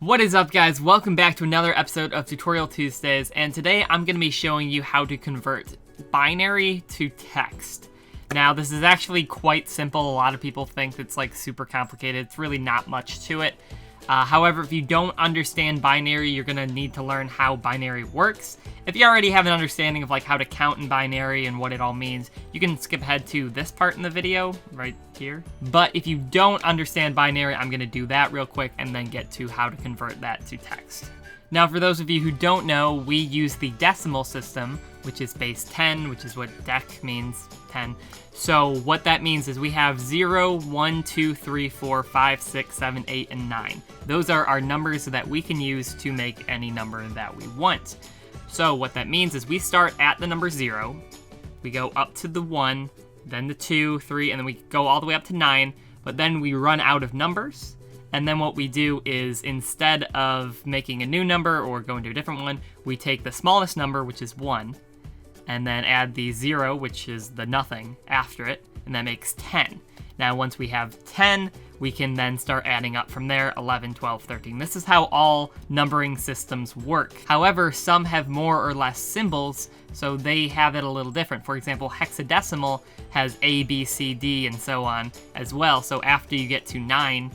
What is up, guys? Welcome back to another episode of Tutorial Tuesdays, and today I'm going to be showing you how to convert binary to text. Now, this is actually quite simple. A lot of people think it's like super complicated. It's really not much to it. However, if you don't understand binary, you're going to need to learn how binary works. If you already have an understanding of like how to count in binary and what it all means, you can skip ahead to this part in the video right here. But if you don't understand binary, I'm going to do that real quick and then get to how to convert that to text. Now, for those of you who don't know, we use the decimal system, which is base 10, which is what dec means, 10. So what that means is we have 0, 1, 2, 3, 4, 5, 6, 7, 8, and 9. Those are our numbers that we can use to make any number that we want. So what that means is we start at the number 0, we go up to the 1, then the 2, 3, and then we go all the way up to 9, but then we run out of numbers. And then what we do is, instead of making a new number or going to a different one, we take the smallest number, which is 1, and then add the 0, which is the nothing, after it, and that makes 10. Now, once we have 10, we can then start adding up from there, 11, 12, 13. This is how all numbering systems work. However, some have more or less symbols, so they have it a little different. For example, hexadecimal has A, B, C, D, and so on as well. So after you get to 9,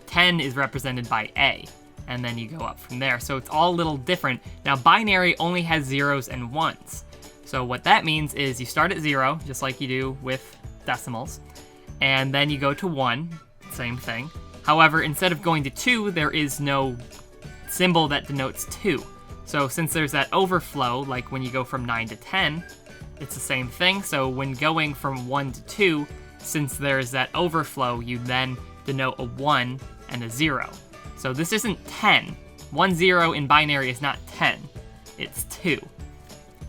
10 is represented by A, and then you go up from there. So it's all a little different. Now, binary only has zeros and ones. So what that means is you start at 0, just like you do with decimals, and then you go to 1, same thing. However, instead of going to 2, there is no symbol that denotes 2. So since there's that overflow, like when you go from 9 to 10, it's the same thing. So when going from 1 to 2, since there's that overflow, you then denote a 1 and a 0. So this isn't 10. 1, 0 in binary is not 10. It's 2.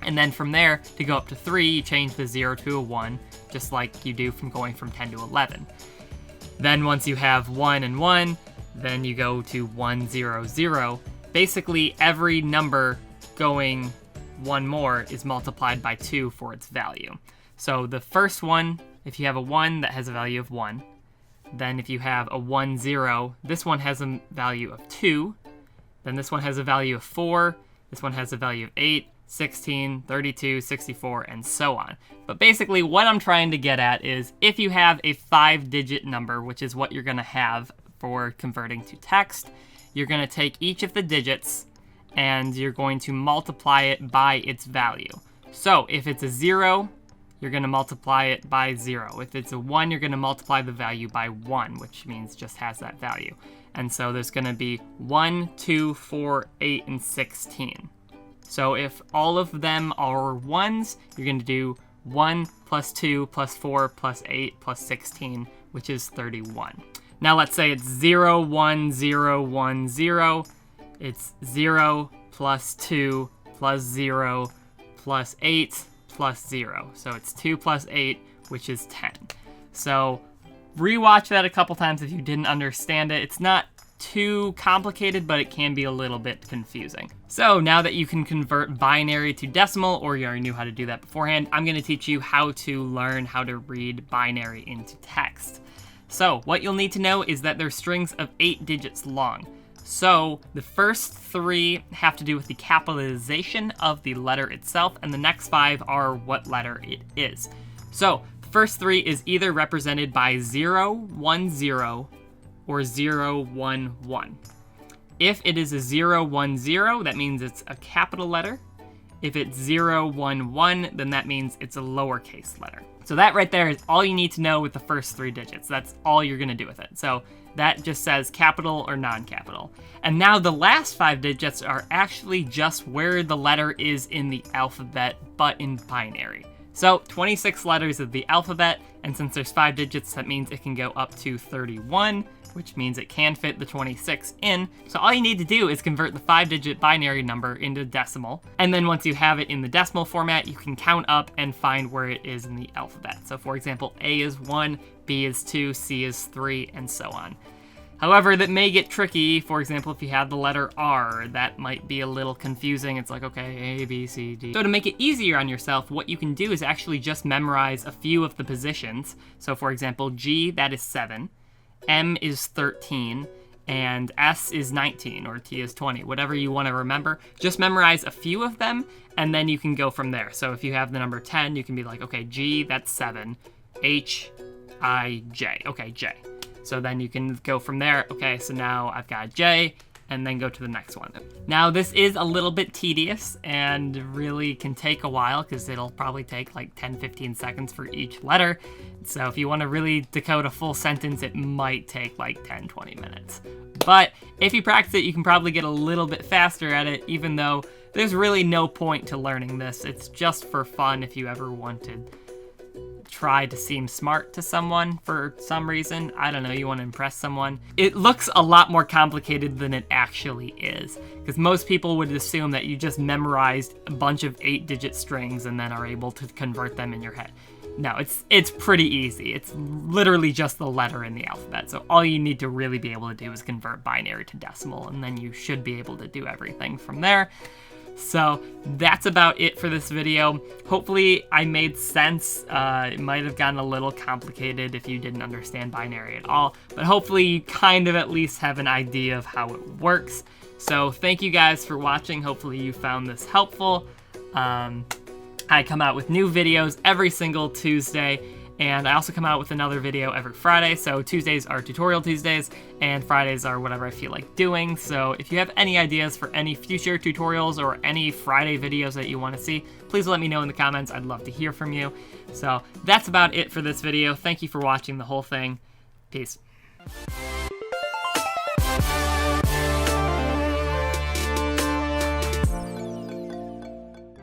And then from there, to go up to 3, you change the 0 to a 1, just like you do from going from 10 to 11. Then once you have 1 and 1, then you go to 1, 0, 0. Basically, every number going one more is multiplied by 2 for its value. So the first one, if you have a 1, that has a value of 1. Then if you have a 1, 0, this one has a value of 2. Then this one has a value of 4. This one has a value of 8. 16, 32, 64, and so on. But basically what I'm trying to get at is if you have a 5-digit number, which is what you're going to have for converting to text, you're going to take each of the digits and you're going to multiply it by its value. So if it's a 0, you're going to multiply it by 0. If it's a 1, you're going to multiply the value by 1, which means just has that value. And so there's going to be 1, 2, 4, 8, and 16. So if all of them are 1s, you're going to do 1 plus 2 plus 4 plus 8 plus 16, which is 31. Now let's say it's 0, 1, 0, 1, 0. It's 0 plus 2 plus 0 plus 8 plus 0. So it's 2 plus 8, which is 10. So rewatch that a couple times if you didn't understand it. It's not too complicated, but it can be a little bit confusing. So now that you can convert binary to decimal, or you already knew how to do that beforehand, I'm going to teach you how to learn how to read binary into text. So what you'll need to know is that they're strings of 8 digits long. So the first 3 have to do with the capitalization of the letter itself, and the next 5 are what letter it is. So the first 3 is either represented by 0, 1, 0, or 0, 1, 1. If it is a 0, 1, 0, that means it's a capital letter. If it's 0, 1, 1, then that means it's a lowercase letter. So that right there is all you need to know with the first 3 digits. That's all you're gonna do with it. So that just says capital or non-capital. And now the last 5 digits are actually just where the letter is in the alphabet, but in binary. So 26 letters of the alphabet, and since there's 5 digits, that means it can go up to 31, which means it can fit the 26 in. So all you need to do is convert the 5-digit binary number into decimal. And then once you have it in the decimal format, you can count up and find where it is in the alphabet. So for example, A is 1, B is 2, C is 3, and so on. However, that may get tricky. For example, if you have the letter R, that might be a little confusing. It's like, okay, A, B, C, D. So to make it easier on yourself, what you can do is actually just memorize a few of the positions. So for example, G, that is 7. M is 13. and S is 19 or T is 20, whatever you want to remember. Just memorize a few of them, and then you can go from there. So if you have the number 10, you can be like, okay, G, that's 7, H, I, J. Okay, J. So then you can go from there. Okay, so now I've got J, and then go to the next one. Now this is a little bit tedious and really can take a while because it'll probably take like 10-15 seconds for each letter. So if you want to really decode a full sentence, it might take like 10-20 minutes. But if you practice it, you can probably get a little bit faster at it, even though there's really no point to learning this. It's just for fun if you ever wanted try to seem smart to someone for some reason. I don't know, you want to impress someone. It looks a lot more complicated than it actually is, because most people would assume that you just memorized a bunch of 8-digit strings and then are able to convert them in your head. No, it's pretty easy. It's literally just the letter in the alphabet. So all you need to really be able to do is convert binary to decimal, and then you should be able to do everything from there. So that's about it for this video. Hopefully I made sense. It might have gotten a little complicated if you didn't understand binary at all, but hopefully you kind of at least have an idea of how it works. So thank you guys for watching. Hopefully you found this helpful. I come out with new videos every single Tuesday, and I also come out with another video every Friday. So Tuesdays are Tutorial Tuesdays, and Fridays are whatever I feel like doing. So if you have any ideas for any future tutorials or any Friday videos that you want to see, please let me know in the comments. I'd love to hear from you. So that's about it for this video. Thank you for watching the whole thing. Peace.